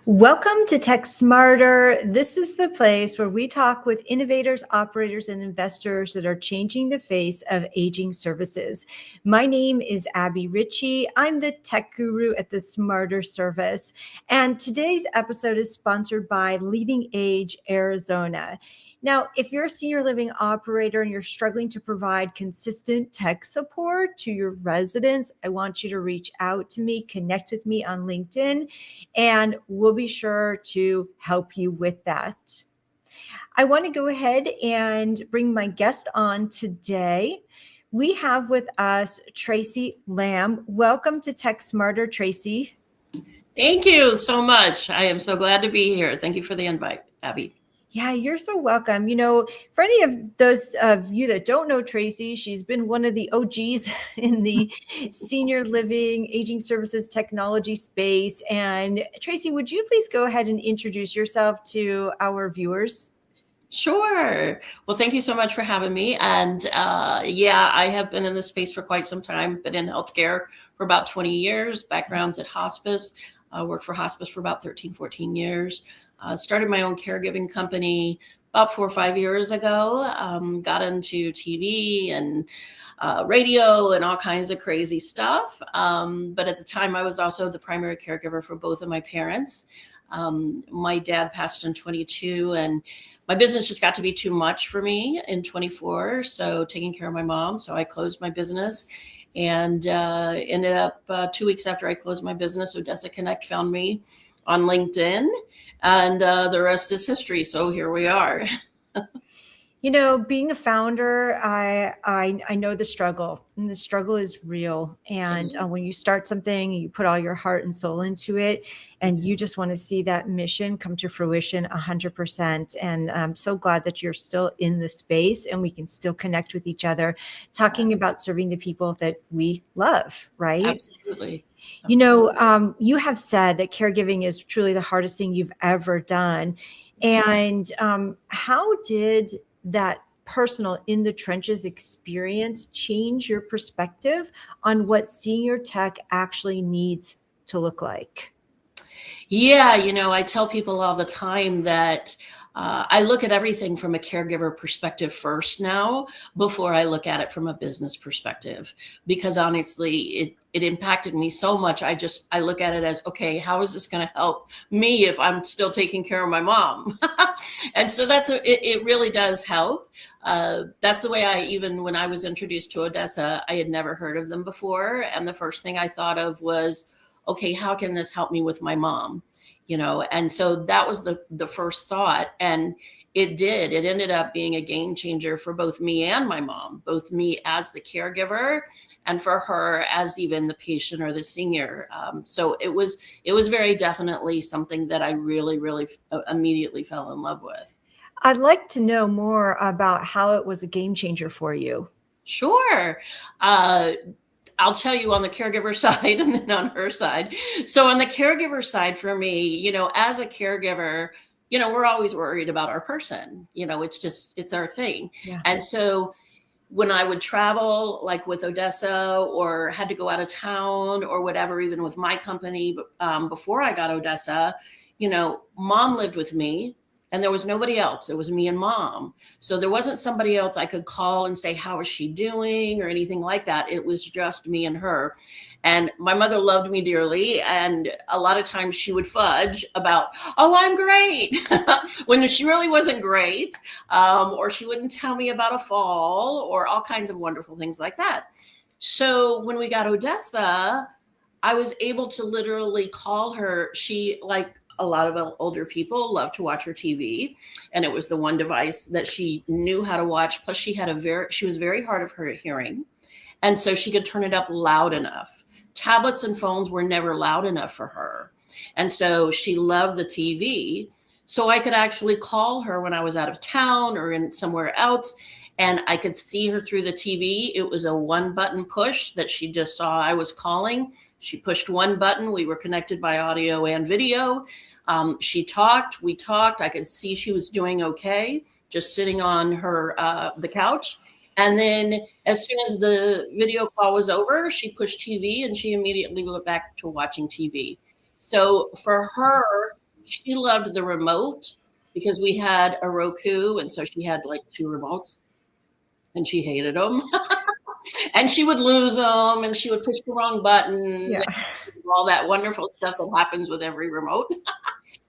Welcome to Tech Smarter. This is the place where we talk with innovators, operators, and investors that are changing the face of aging services. My name is Abbie Richie. I'm the tech guru at the Smarter Service. And today's episode is sponsored by Leading Age Arizona. Now, if you're a senior living operator and you're struggling to provide consistent tech support to your residents, I want you to reach out to me, connect with me on LinkedIn, and we'll be sure to help you with that. I want to go ahead and bring my guest on today. We have with us Traci Lamb. Welcome to Tech Smarter, Traci. Thank you so much. I am so glad to be here. Thank you for the invite, Abbie. Yeah, you're so welcome. You know, for any of those of you that don't know Traci, she's been one of the OGs in the senior living, aging services technology space. And Traci, would you please go ahead and introduce yourself to our viewers? Sure. Well, thank you so much for having me. And I have been in this space for quite some time, been in healthcare for about 20 years, backgrounds at hospice, worked for hospice for about 13, 14 years. Started my own caregiving company about 4 or 5 years ago, got into TV and radio and all kinds of crazy stuff. But at the time, I was also the primary caregiver for both of my parents. My dad passed in 22 and my business just got to be too much for me in 24. So taking care of my mom. So I closed my business and ended up 2 weeks after I closed my business, OdessaConnect found me on LinkedIn, and the rest is history. So here we are. You know, being a founder, I know the struggle, and the struggle is real. And when you start something, you put all your heart and soul into it, and you just want to see that mission come to fruition 100%. And I'm so glad that you're still in the space, and we can still connect with each other, talking about serving the people that we love, right? Absolutely. You know, you have said that caregiving is truly the hardest thing you've ever done. And how did that personal in the trenches experience change your perspective on what senior tech actually needs to look like? Yeah, I tell people all the time that I look at everything from a caregiver perspective first now, before I look at it from a business perspective, because honestly, it impacted me so much. I look at it as, okay, how is this going to help me if I'm still taking care of my mom? And so it really does help. That's the way even when I was introduced to Odessa, I had never heard of them before. And the first thing I thought of was, okay, how can this help me with my mom? And so that was the first thought. And it ended up being a game changer for both me and my mom, both me as the caregiver and for her as even the patient or the senior. So it was very definitely something that I really, really immediately fell in love with. I'd like to know more about how it was a game changer for you. Sure. I'll tell you on the caregiver side and then on her side. So on the caregiver side for me, as a caregiver, we're always worried about our person. It's our thing. Yeah. And so when I would travel, like with Odessa, or had to go out of town or whatever, even with my company, before I got Odessa, mom lived with me. And there was nobody else. It was me and mom. So there wasn't somebody else I could call and say, how is she doing or anything like that. It was just me and her. And my mother loved me dearly. And a lot of times she would fudge about, oh, I'm great, when she really wasn't great. Or she wouldn't tell me about a fall or all kinds of wonderful things like that. So when we got Odessa, I was able to literally call her. She, like a lot of older people, love to watch her TV, and it was the one device that she knew how to watch. Plus she was very hard of her hearing, and so she could turn it up loud enough. Tablets and phones were never loud enough for her, and so she loved the TV. So I could actually call her when I was out of town or in somewhere else, and I could see her through the TV. It was a one button push that she just saw I was calling. She pushed one button. We were connected by audio and video. She talked, we talked. I could see she was doing okay, just sitting on her the couch. And then as soon as the video call was over, she pushed TV and she immediately went back to watching TV. So for her, She loved the remote because we had a Roku, and so she had like 2 remotes, and she hated them. And she would lose them, and she would push the wrong button, Yeah. all that wonderful stuff that happens with every remote.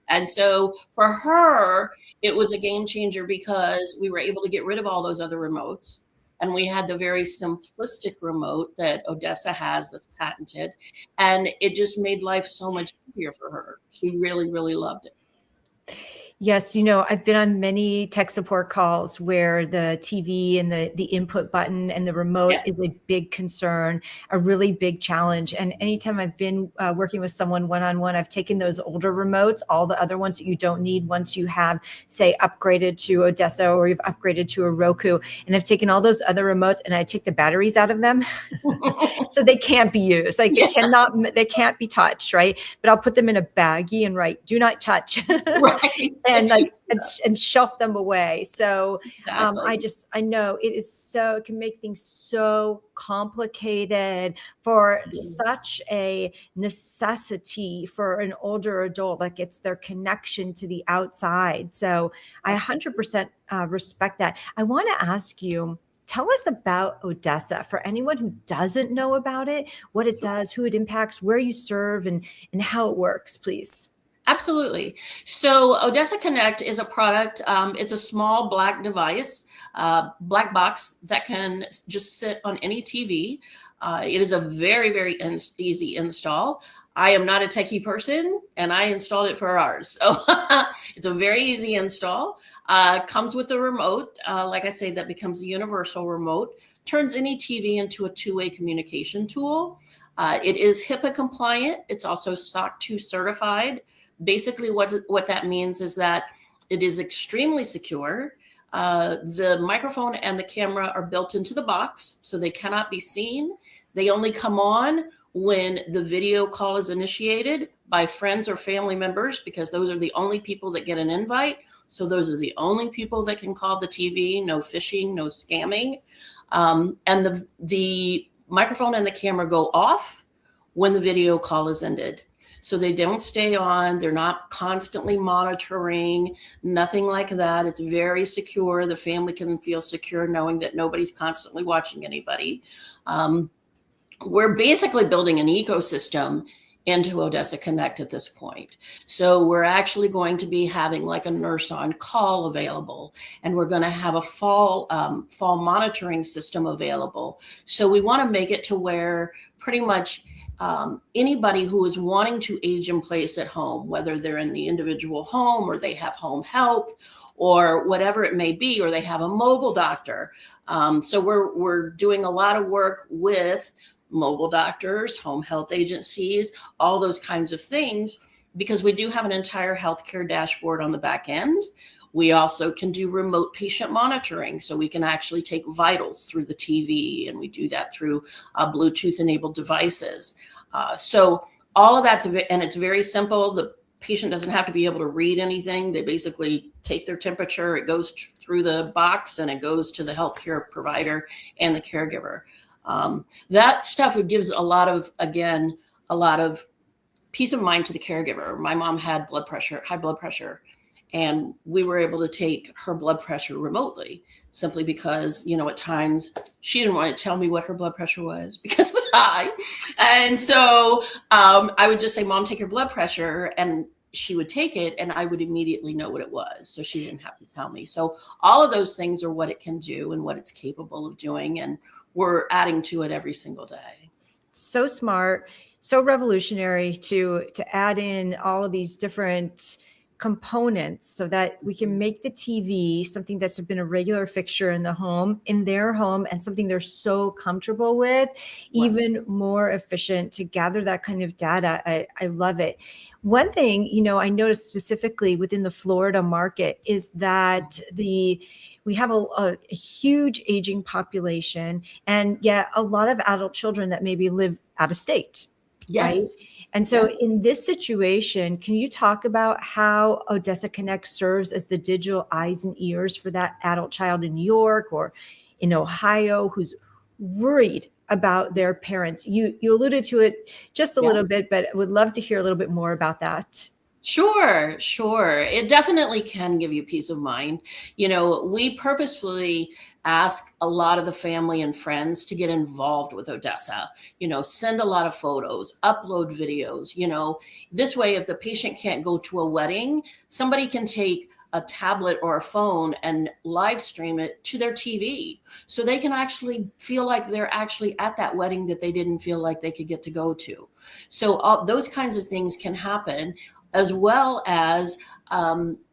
And so for her, it was a game changer because we were able to get rid of all those other remotes. And we had the very simplistic remote that Odessa has that's patented. And it just made life so much easier for her. She really, really loved it. Yes, I've been on many tech support calls where the TV and the input button and the remote Yes. is a big concern, a really big challenge. And anytime I've been working with someone one-on-one, I've taken those older remotes, all the other ones that you don't need once you have, say, upgraded to Odessa or you've upgraded to a Roku, and I've taken all those other remotes and I take the batteries out of them so they can't be used. Like they can't be touched, right? But I'll put them in a baggie and write, "Do not touch." Right. And and shelf them away. So Exactly. I know it can make things so complicated for Yes. such a necessity for an older adult. Like it's their connection to the outside. So I Absolutely. 100% respect that. I want to ask you, tell us about Odessa for anyone who doesn't know about it, what it does, who it impacts, where you serve, and how it works, please. Absolutely. So OdessaConnect is a product. It's a small black device, black box that can just sit on any TV. It is a very, very easy install. I am not a techie person, and I installed it for ours. So it's a very easy install. Comes with a remote. Like I say, that becomes a universal remote. Turns any TV into a two-way communication tool. It is HIPAA compliant. It's also SOC 2 certified. Basically, what that means is that it is extremely secure. The microphone and the camera are built into the box, so they cannot be seen. They only come on when the video call is initiated by friends or family members, because those are the only people that get an invite. So those are the only people that can call the TV. No phishing, no scamming. And the microphone and the camera go off when the video call is ended. So they don't stay on. They're not constantly monitoring, nothing like that. It's very secure. The family can feel secure knowing that nobody's constantly watching anybody. We're basically building an ecosystem into OdessaConnect at this point. So we're actually going to be having like a nurse on call available, and we're going to have a fall monitoring system available. So we want to make it to where pretty much anybody who is wanting to age in place at home, whether they're in the individual home or they have home health or whatever it may be, or they have a mobile doctor. So we're doing a lot of work with mobile doctors, home health agencies, all those kinds of things, because we do have an entire healthcare dashboard on the back end. We also can do remote patient monitoring, so we can actually take vitals through the TV, and we do that through Bluetooth enabled devices. So all of that's, and it's very simple. The patient doesn't have to be able to read anything. They basically take their temperature, it goes through the box, and it goes to the healthcare provider and the caregiver. That stuff, it gives a lot of peace of mind to the caregiver. My mom had high blood pressure, and we were able to take her blood pressure remotely simply because, at times she didn't want to tell me what her blood pressure was because it was high. And so I would just say, "Mom, take your blood pressure." And she would take it, and I would immediately know what it was. So she didn't have to tell me. So all of those things are what it can do and what it's capable of doing. And we're adding to it every single day. So smart, so revolutionary to add in all of these different components so that we can make the TV something that's been a regular fixture in their home, and something they're so comfortable with, Right. even more efficient to gather that kind of data. I love it. One thing, I noticed specifically within the Florida market is that we have a huge aging population, and yet a lot of adult children that maybe live out of state, right? Yes. And so Yes. in this situation, can you talk about how OdessaConnect serves as the digital eyes and ears for that adult child in New York or in Ohio who's worried about their parents? You alluded to it just a Yeah. little bit, but I would love to hear a little bit more about that. Sure, sure. It definitely can give you peace of mind. We purposefully ask a lot of the family and friends to get involved with Odessa, send a lot of photos, upload videos, this way, if the patient can't go to a wedding, somebody can take a tablet or a phone and live stream it to their TV. So they can actually feel like they're actually at that wedding that they didn't feel like they could get to go to. So those kinds of things can happen, as well as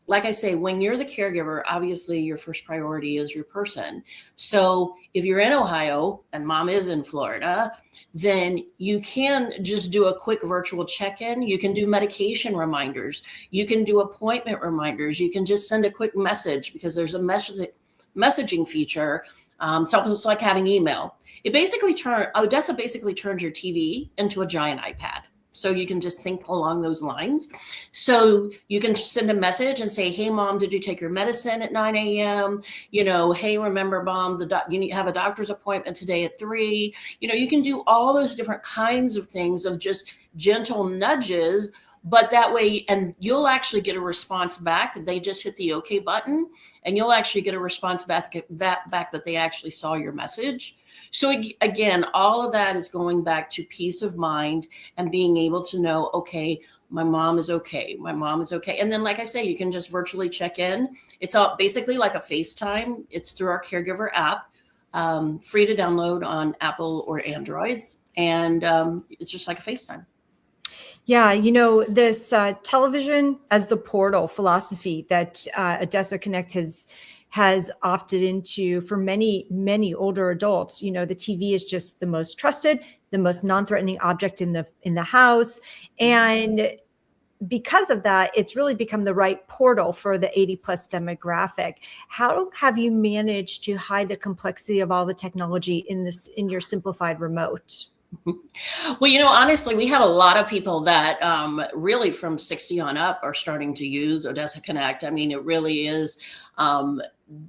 like I say, when you're the caregiver, obviously your first priority is your person. So if you're in Ohio and mom is in Florida, then you can just do a quick virtual check-in. You can do medication reminders. You can do appointment reminders. You can just send a quick message, because there's a messaging feature. Something like having email. Odessa basically turns your TV into a giant iPad. So you can just think along those lines. So you can send a message and say, hey, mom, did you take your medicine at 9 a.m.? Hey, remember, mom, you have a doctor's appointment today at 3. You can do all those different kinds of things, of just gentle nudges. But that way, and you'll actually get a response back. They just hit the OK button, and you'll actually get a response back that they actually saw your message. So again, all of that is going back to peace of mind and being able to know, okay, my mom is okay. My mom is okay. And then, like I say, you can just virtually check in. It's all basically like a FaceTime. It's through our caregiver app, free to download on Apple or Androids. And it's just like a FaceTime. Yeah, this television as the portal philosophy that OdessaConnect has opted into for many, many older adults. The TV is just the most trusted, the most non-threatening object in the house. And because of that, it's really become the right portal for the 80 plus demographic. How have you managed to hide the complexity of all the technology in your simplified remote? Well, honestly, we have a lot of people that really from 60 on up are starting to use OdessaConnect. I mean, it really is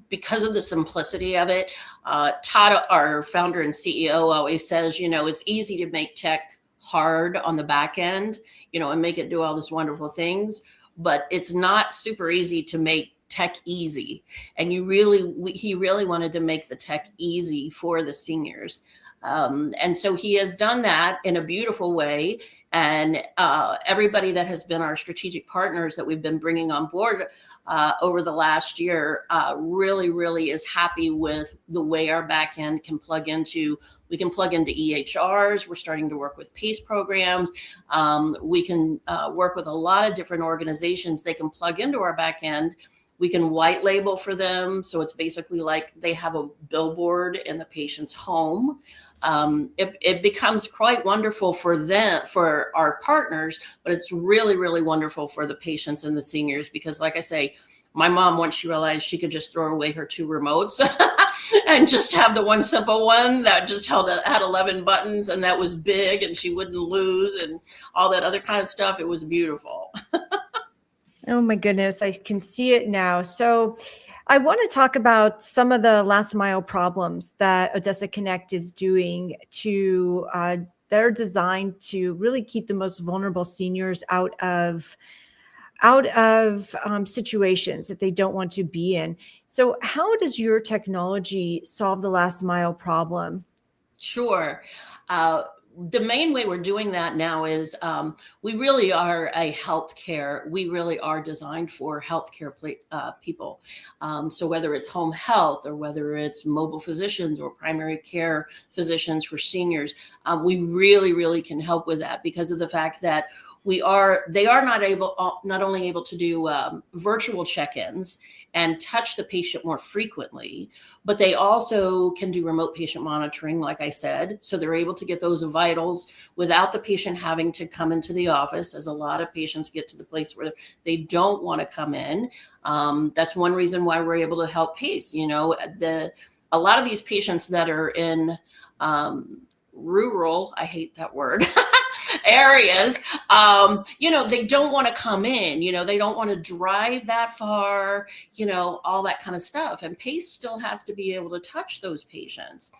because of the simplicity of it. Todd, our founder and CEO, always says, it's easy to make tech hard on the back end, and make it do all these wonderful things, but it's not super easy to make tech easy. And he really wanted to make the tech easy for the seniors. And so he has done that in a beautiful way. And everybody that has been our strategic partners that we've been bringing on board over the last year really, really is happy with the way our back end can plug into. We can plug into EHRs. We're starting to work with PACE programs. We can work with a lot of different organizations. They can plug into our back end. We can white label for them. So it's basically like they have a billboard in the patient's home. It becomes quite wonderful for them, for our partners, but it's really, really wonderful for the patients and the seniors, because like I say, my mom, once she realized she could just throw away her 2 remotes and just have the one simple one that just had 11 buttons, and that was big and she wouldn't lose and all that other kind of stuff. It was beautiful. Oh my goodness, I can see it now. So I want to talk about some of the last mile problems that OdessaConnect is doing that are designed to really keep the most vulnerable seniors out of situations that they don't want to be in. So how does your technology solve the last mile problem? Sure. The main way we're doing that now is we really are we really are designed for healthcare people. So whether it's home health or whether it's mobile physicians or primary care physicians for seniors, we really, really can help with that, because of the fact that they are not only able to do virtual check-ins and touch the patient more frequently, but they also can do remote patient monitoring, like I said. So they're able to get those vitals without the patient having to come into the office, as a lot of patients get to the place where they don't want to come in. That's one reason why we're able to help PACE. A lot of these patients that are in rural, I hate that word, areas, they don't want to come in, they don't want to drive that far, all that kind of stuff. And PACE still has to be able to touch those patients.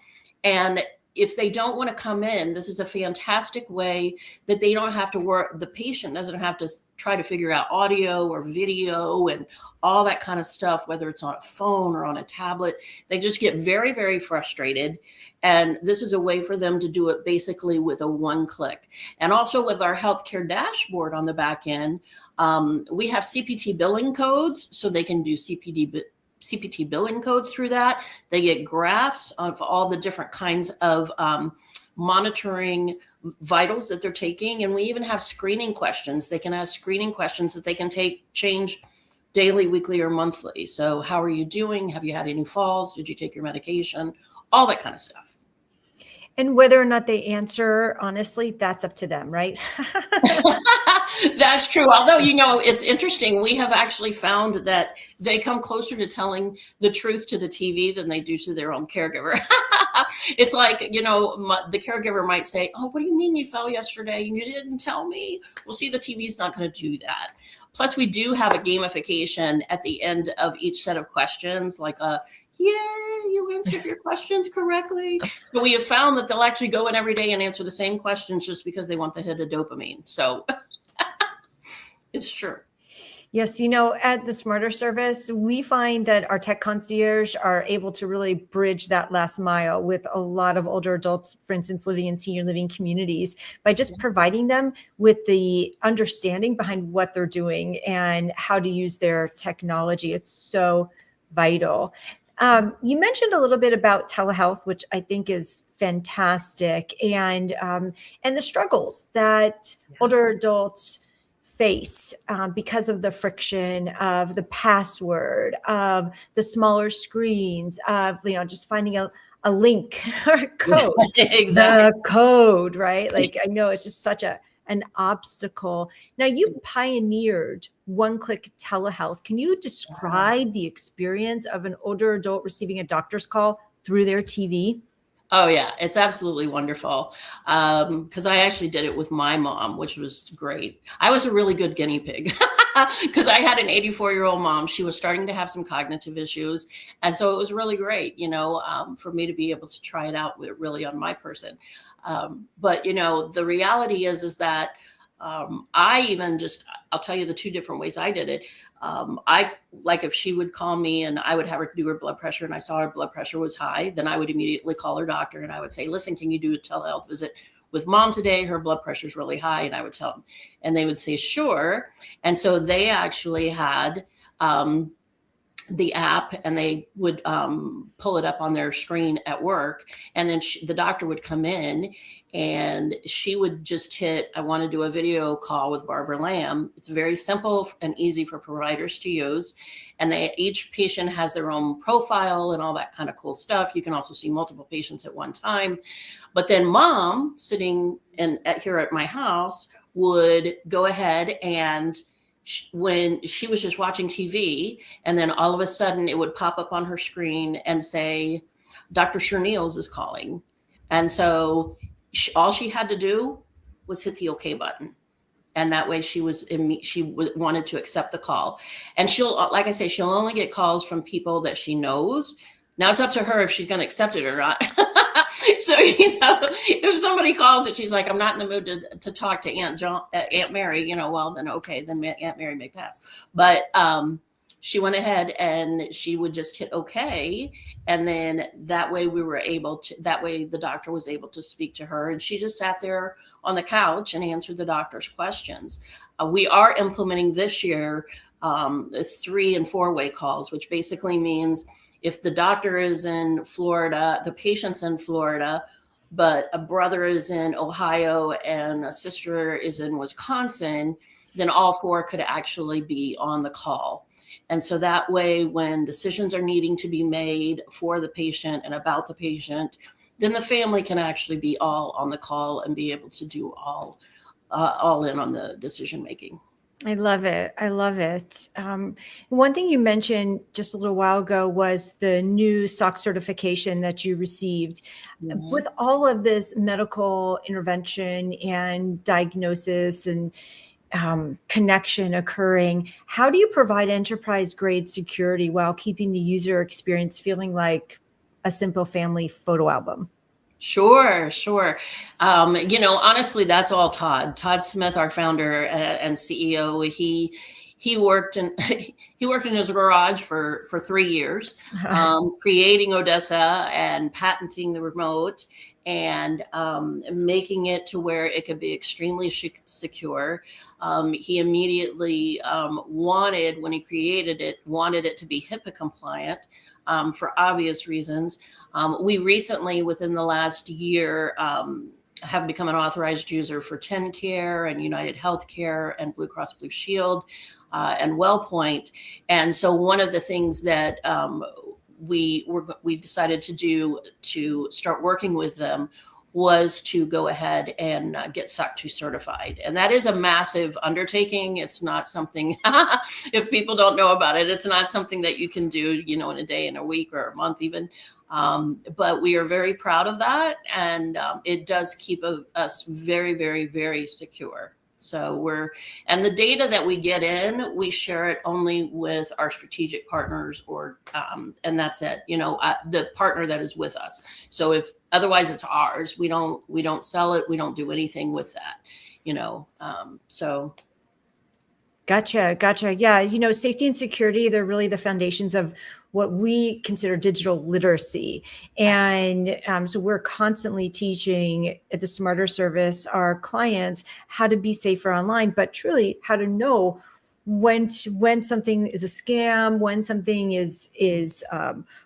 And if they don't want to come in, this is a fantastic way that they don't have to work. The patient doesn't have to try to figure out audio or video and all that kind of stuff, whether it's on a phone or on a tablet. They just get very, very frustrated. And this is a way for them to do it basically with a one click. And also with our healthcare dashboard on the back end, we have CPT billing codes, so they can do CPT billing codes through that. They get graphs of all the different kinds of monitoring vitals that they're taking. And we even have screening questions. They can ask screening questions that they can change daily, weekly, or monthly. So how are you doing? Have you had any falls? Did you take your medication? All that kind of stuff. And whether or not they answer, honestly, that's up to them, right? That's true. Although, it's interesting. We have actually found that they come closer to telling the truth to the TV than they do to their own caregiver. It's like, the caregiver might say, "Oh, what do you mean you fell yesterday and you didn't tell me?" Well, see, the TV's not going to do that. Plus, we do have a gamification at the end of each set of questions, like "Yeah, you answered your questions correctly." So we have found that they'll actually go in every day and answer the same questions just because they want the hit of dopamine. So it's true. Yes, at the Smarter service, we find that our tech concierge are able to really bridge that last mile with a lot of older adults, for instance, living in senior living communities, by just providing them with the understanding behind what they're doing and how to use their technology. It's so vital. You mentioned a little bit about telehealth, which I think is fantastic, and the struggles that older adults face because of the friction of the password, of the smaller screens, of just finding a link or code. Exactly. The code, right? Like, I know it's just such an obstacle. Now, you pioneered one-click telehealth. Can you describe the experience of an older adult receiving a doctor's call through their TV? Oh, yeah, it's absolutely wonderful. Because I actually did it with my mom, which was great. I was a really good guinea pig because I had an 84-year-old mom. She was starting to have some cognitive issues. And so it was really great, for me to be able to try it out really on my person. But, the reality is that I'll tell you the two different ways I did it. If she would call me and I would have her do her blood pressure and I saw her blood pressure was high, then I would immediately call her doctor and I would say, "Listen, can you do a telehealth visit with mom today? Her blood pressure is really high." And I would tell them, and they would say, "Sure." And so they actually had, the app, and they would pull it up on their screen at work. And then the doctor would come in and she would just hit, "I want to do a video call with Barbara Lamb." It's very simple and easy for providers to use. And each patient has their own profile and all that kind of cool stuff. You can also see multiple patients at one time. But then mom, sitting here at my house, would go ahead and when she was just watching TV, and then all of a sudden it would pop up on her screen and say, "Dr. Cherniels is calling." And so all she had to do was hit the OK button. And that way she wanted to accept the call. And like I say, she'll only get calls from people that she knows. Now it's up to her if she's going to accept it or not. So, if somebody calls and she's like, "I'm not in the mood to talk to Aunt Mary, well, then okay, then Aunt Mary may pass." But she went ahead and she would just hit OK. And then that way the doctor was able to speak to her, and she just sat there on the couch and answered the doctor's questions. We are implementing this year 3- and 4-way calls, which basically means if the doctor is in Florida, the patient's in Florida, but a brother is in Ohio and a sister is in Wisconsin, then all 4 could actually be on the call. And so that way, when decisions are needing to be made for the patient and about the patient, then the family can actually be all on the call and be able to do all in on the decision making. I love it. I love it. One thing you mentioned just a little while ago was the new SOC certification that you received. Mm-hmm. With all of this medical intervention and diagnosis and connection occurring, how do you provide enterprise-grade security while keeping the user experience feeling like a simple family photo album? Sure, sure. Honestly, that's all Todd. Todd Smith, our founder and CEO. He worked in he worked in his garage for 3 years, creating Odessa and patenting the remote and making it to where it could be extremely secure. He immediately wanted, when he created it, wanted it to be HIPAA compliant for obvious reasons. We recently, within the last year, have become an authorized user for TennCare and United Healthcare and Blue Cross Blue Shield and WellPoint. And so one of the things that we decided to do to start working with them was to go ahead and get SOC 2 certified. And that is a massive undertaking. It's not something, if people don't know about it, it's not something that you can do, in a day, in a week, or a month even. But we are very proud of that. And it does keep us very, very, very secure. So and the data that we get in, we share it only with our strategic partners, and that's it, the partner that is with us. So if otherwise it's ours, we don't sell it. We don't do anything with that, so. Gotcha. Yeah. Safety and security, they're really the foundations of what we consider digital literacy. And so we're constantly teaching at the Smarter Service our clients how to be safer online, but truly how to know when something is a scam, when something is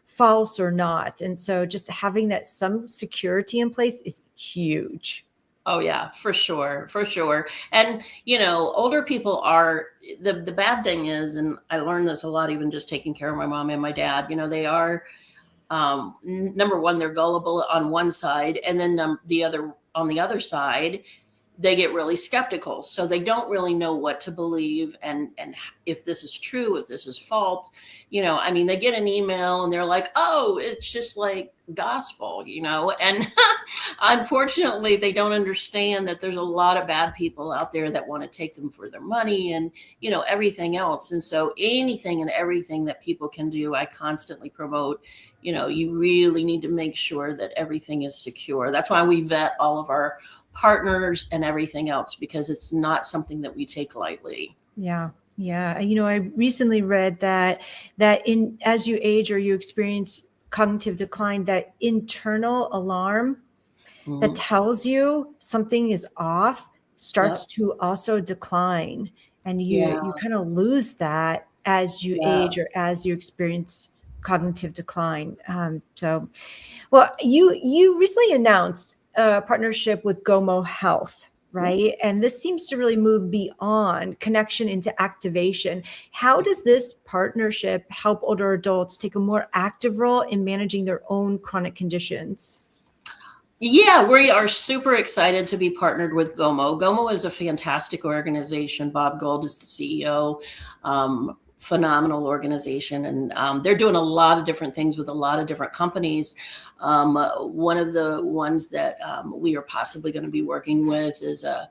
false or not. And so just having that some security in place is huge. Oh yeah, for sure. And older people are the bad thing is, and I learned this a lot even just taking care of my mom and my dad, they are number one, they're gullible on one side, and then on the other side, they get really skeptical. So they don't really know what to believe and if this is true, if this is false. They get an email and they're like, oh, it's just like gospel, and unfortunately they don't understand that there's a lot of bad people out there that want to take them for their money and, everything else. And so anything and everything that people can do, I constantly promote. You really need to make sure that everything is secure. That's why we vet all of our partners and everything else, because it's not something that we take lightly. Yeah. I recently read that as you age or you experience cognitive decline, that internal alarm that tells you something is off starts to also decline, and you kind of lose that as you age or as you experience cognitive decline. Well, you recently announced a partnership with Gomo Health, right? And this seems to really move beyond connection into activation. How does this partnership help older adults take a more active role in managing their own chronic conditions? Yeah, we are super excited to be partnered with Gomo. Gomo is a fantastic organization. Bob Gold is the CEO. Phenomenal organization, and they're doing a lot of different things with a lot of different companies. One of the ones that we are possibly going to be working with is a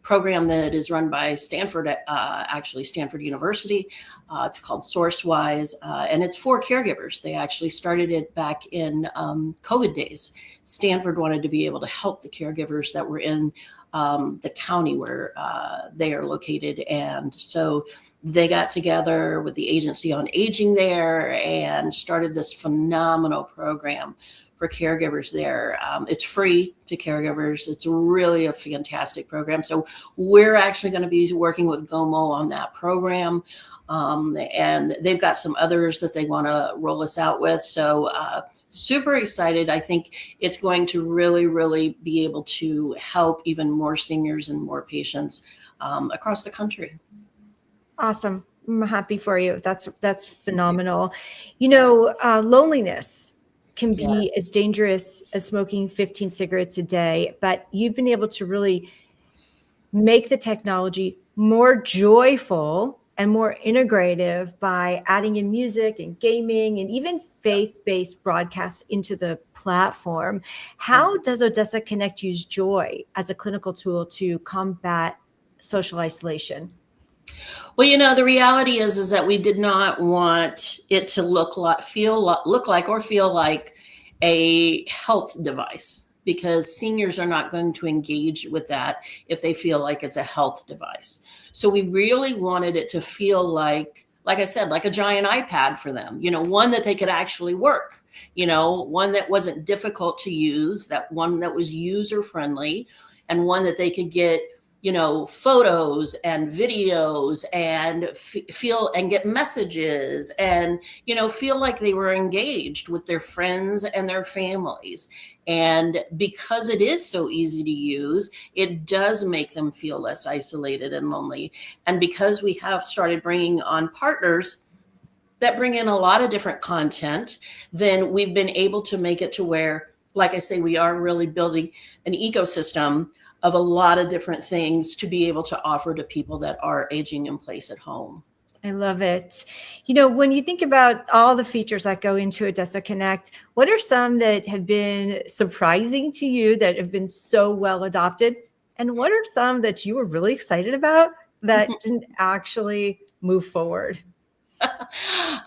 program that is run by Stanford, actually Stanford University. It's called SourceWise, and it's for caregivers. They actually started it back in COVID days. Stanford wanted to be able to help the caregivers that were in the county where they are located. And so they got together with the Agency on Aging there and started this phenomenal program for caregivers there. It's free to caregivers. It's really a fantastic program. So we're actually going to be working with Gomo on that program. And they've got some others that they want to roll us out with. So super excited. I think it's going to really, really be able to help even more seniors and more patients across the country. Awesome. I'm happy for you. That's phenomenal. Loneliness can be as dangerous as smoking 15 cigarettes a day, but you've been able to really make the technology more joyful and more integrative by adding in music and gaming and even faith-based broadcasts into the platform. How does OdessaConnect use joy as a clinical tool to combat social isolation? Well, the reality is that we did not want it to look like a health device, because seniors are not going to engage with that if they feel like it's a health device. So we really wanted it to feel like I said, like a giant iPad for them, one that they could actually work, one that wasn't difficult to use, that one that was user friendly, and one that they could get, photos and videos and feel and get messages and, feel like they were engaged with their friends and their families. And because it is so easy to use, it does make them feel less isolated and lonely. And because we have started bringing on partners that bring in a lot of different content, then we've been able to make it to where, like I say, we are really building an ecosystem of a lot of different things to be able to offer to people that are aging in place at home. I love it. When you think about all the features that go into OdessaConnect, what are some that have been surprising to you that have been so well adopted? And what are some that you were really excited about that didn't actually move forward?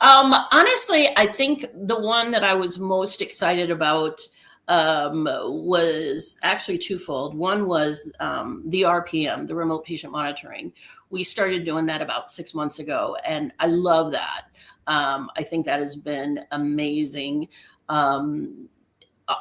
Honestly, I think the one that I was most excited about was actually twofold. One was the RPM, the remote patient monitoring. We started doing that about 6 months ago, and I love that. I think that has been amazing.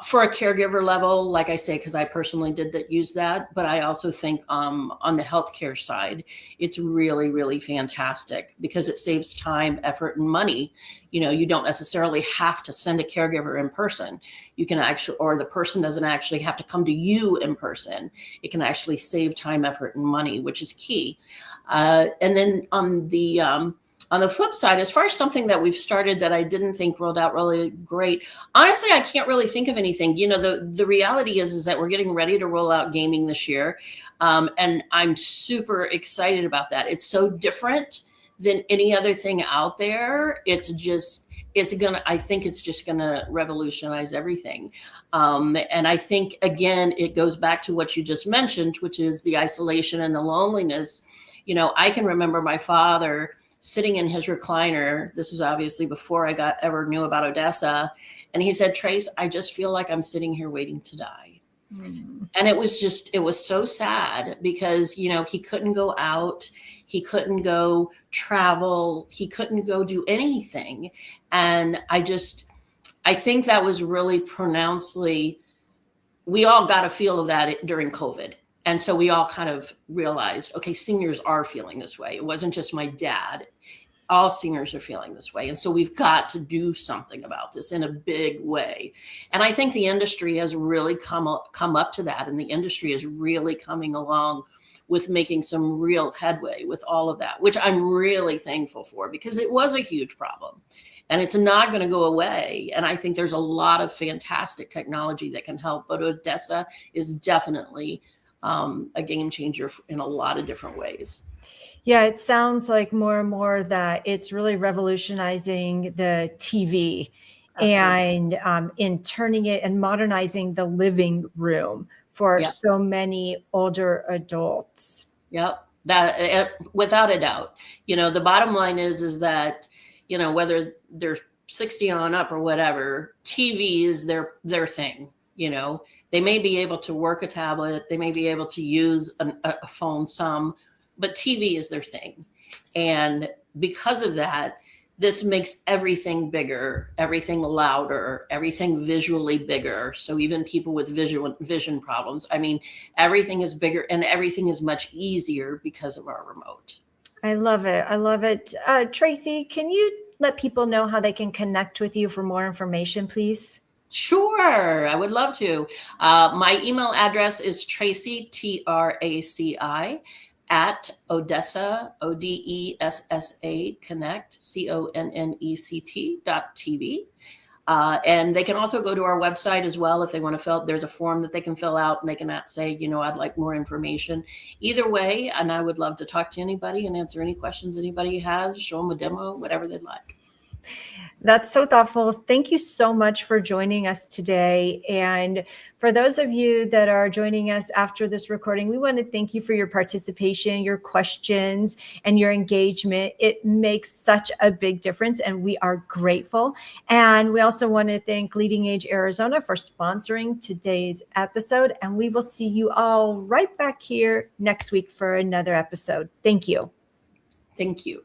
For a caregiver level, like I say, because I personally did use that, but I also think on the healthcare side, it's really, really fantastic because it saves time, effort, and money. You don't necessarily have to send a caregiver in person. You can actually, or the person doesn't actually have to come to you in person. It can actually save time, effort, and money, which is key. And then on the flip side, as far as something that we've started that I didn't think rolled out really great, honestly, I can't really think of anything. The reality is that we're getting ready to roll out gaming this year. And I'm super excited about that. It's so different than any other thing out there. I think it's just gonna revolutionize everything. And I think, again, it goes back to what you just mentioned, which is the isolation and the loneliness. I can remember my father sitting in his recliner. This was obviously before I ever knew about Odessa. And he said, "Trace, I just feel like I'm sitting here waiting to die." And it was so sad because, he couldn't go out. He couldn't go travel. He couldn't go do anything. And I think that was really pronouncedly, we all got a feel of that during COVID. And so we all kind of realized, okay, seniors are feeling this way. It wasn't just my dad. All seniors are feeling this way. And so we've got to do something about this in a big way. And I think the industry has really come up to that. And the industry is really coming along with making some real headway with all of that, which I'm really thankful for because it was a huge problem. And it's not going to go away. And I think there's a lot of fantastic technology that can help. But Odessa is definitely a game changer in a lot of different ways. Yeah, it sounds like more and more that it's really revolutionizing the TV. Absolutely. And in turning it and modernizing the living room for so many older adults. Yep, that without a doubt. The bottom line is that, whether they're 60 on up or whatever, TV is their thing. They may be able to work a tablet, they may be able to use a phone some, but TV is their thing. And because of that, this makes everything bigger, everything louder, everything visually bigger. So even people with vision problems, everything is bigger and everything is much easier because of our remote. I love it. I love it. Traci, can you let people know how they can connect with you for more information, please? Sure, I would love to. My email address is Traci, Traci, at Odessa, ODESSA Connect, CONNECT.TV. And they can also go to our website as well if they want to there's a form that they can fill out and they can say, I'd like more information. Either way, and I would love to talk to anybody and answer any questions anybody has, show them a demo, whatever they'd like. That's so thoughtful. Thank you so much for joining us today. And for those of you that are joining us after this recording, we want to thank you for your participation, your questions, and your engagement. It makes such a big difference, and we are grateful. And we also want to thank Leading Age Arizona for sponsoring today's episode. And we will see you all right back here next week for another episode. Thank you. Thank you.